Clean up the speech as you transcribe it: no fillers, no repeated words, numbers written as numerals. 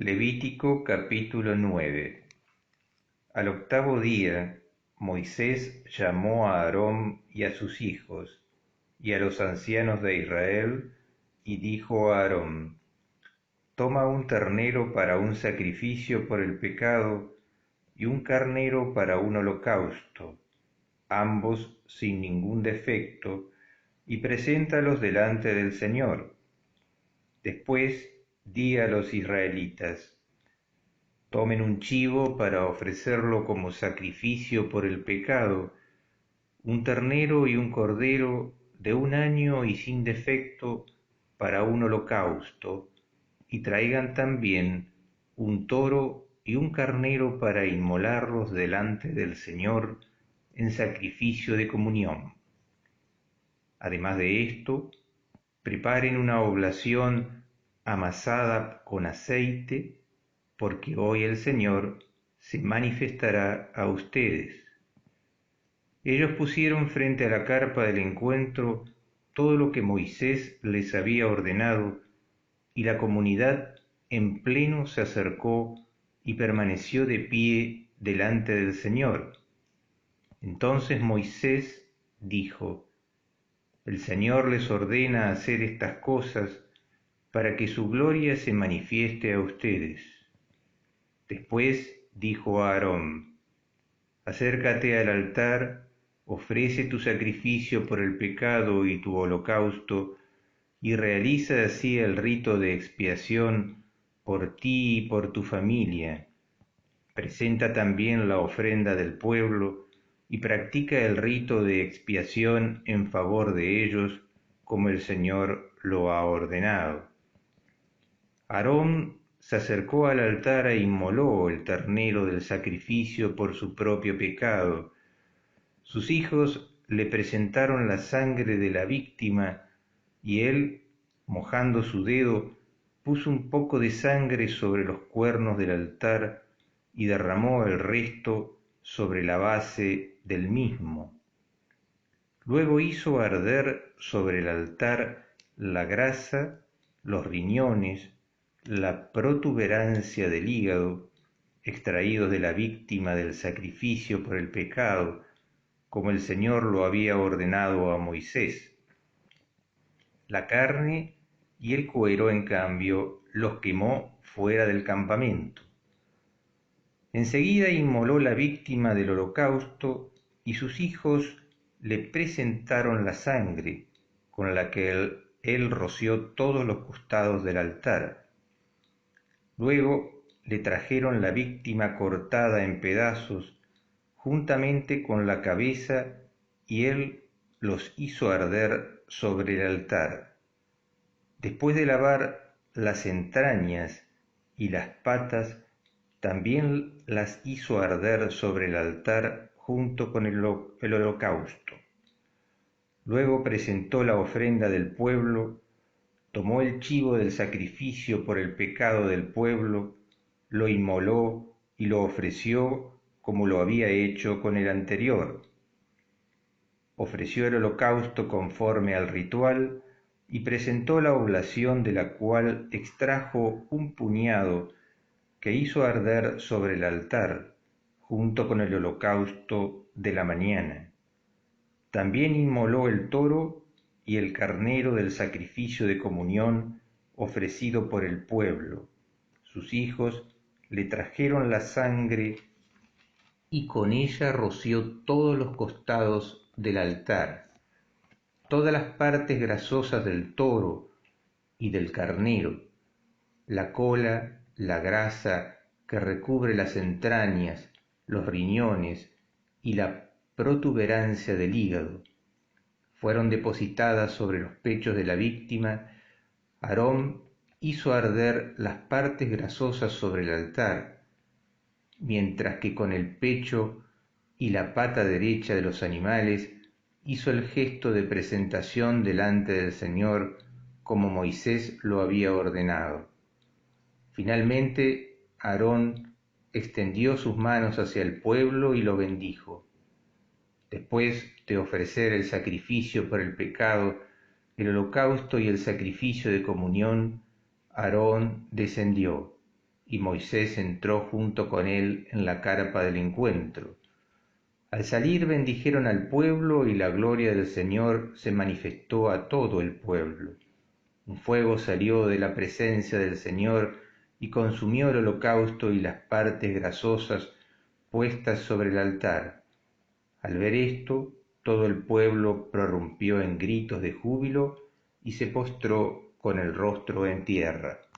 Levítico capítulo 9. Al octavo día, Moisés llamó a Aarón y a sus hijos, y a los ancianos de Israel, y dijo a Aarón: Toma un ternero para un sacrificio por el pecado, y un carnero para un holocausto, ambos sin ningún defecto, y preséntalos delante del Señor. Después di a los israelitas: Tomen un chivo para ofrecerlo como sacrificio por el pecado, un ternero y un cordero de 1 año y sin defecto para un holocausto, y traigan también un toro y un carnero para inmolarlos delante del Señor en sacrificio de comunión. Además de esto, preparen una oblación amasada con aceite, porque hoy el Señor se manifestará a ustedes. Ellos pusieron frente a la carpa del encuentro todo lo que Moisés les había ordenado, y la comunidad en pleno se acercó y permaneció de pie delante del Señor. Entonces Moisés dijo: El Señor les ordena hacer estas cosas para que su gloria se manifieste a ustedes. Después dijo a Aarón: Acércate al altar, ofrece tu sacrificio por el pecado y tu holocausto, y realiza así el rito de expiación por ti y por tu familia. Presenta también la ofrenda del pueblo y practica el rito de expiación en favor de ellos, como el Señor lo ha ordenado. Aarón se acercó al altar e inmoló el ternero del sacrificio por su propio pecado. Sus hijos le presentaron la sangre de la víctima, y él, mojando su dedo, puso un poco de sangre sobre los cuernos del altar y derramó el resto sobre la base del mismo. Luego hizo arder sobre el altar la grasa, los riñones, la protuberancia del hígado, extraídos de la víctima del sacrificio por el pecado, como el Señor lo había ordenado a Moisés. La carne y el cuero, en cambio, los quemó fuera del campamento. Enseguida inmoló la víctima del holocausto, y sus hijos le presentaron la sangre, con la que él roció todos los costados del altar. Luego le trajeron la víctima cortada en pedazos, juntamente con la cabeza, y él los hizo arder sobre el altar. Después de lavar las entrañas y las patas, también las hizo arder sobre el altar junto con el holocausto. Luego presentó la ofrenda del pueblo, tomó el chivo del sacrificio por el pecado del pueblo, lo inmoló y lo ofreció como lo había hecho con el anterior. Ofreció el holocausto conforme al ritual y presentó la oblación, de la cual extrajo un puñado que hizo arder sobre el altar, junto con el holocausto de la mañana. También inmoló el toro y el carnero del sacrificio de comunión ofrecido por el pueblo. Sus hijos le trajeron la sangre y con ella roció todos los costados del altar, todas las partes grasosas del toro y del carnero, la cola, la grasa que recubre las entrañas, los riñones y la protuberancia del hígado. Fueron depositadas sobre los pechos de la víctima. Aarón hizo arder las partes grasosas sobre el altar, mientras que con el pecho y la pata derecha de los animales hizo el gesto de presentación delante del Señor, como Moisés lo había ordenado. Finalmente, Aarón extendió sus manos hacia el pueblo y lo bendijo. Después de ofrecer el sacrificio por el pecado, el holocausto y el sacrificio de comunión, Aarón descendió y Moisés entró junto con él en la carpa del encuentro. Al salir bendijeron al pueblo y la gloria del Señor se manifestó a todo el pueblo. Un fuego salió de la presencia del Señor y consumió el holocausto y las partes grasosas puestas sobre el altar. Al ver esto, todo el pueblo prorrumpió en gritos de júbilo y se postró con el rostro en tierra.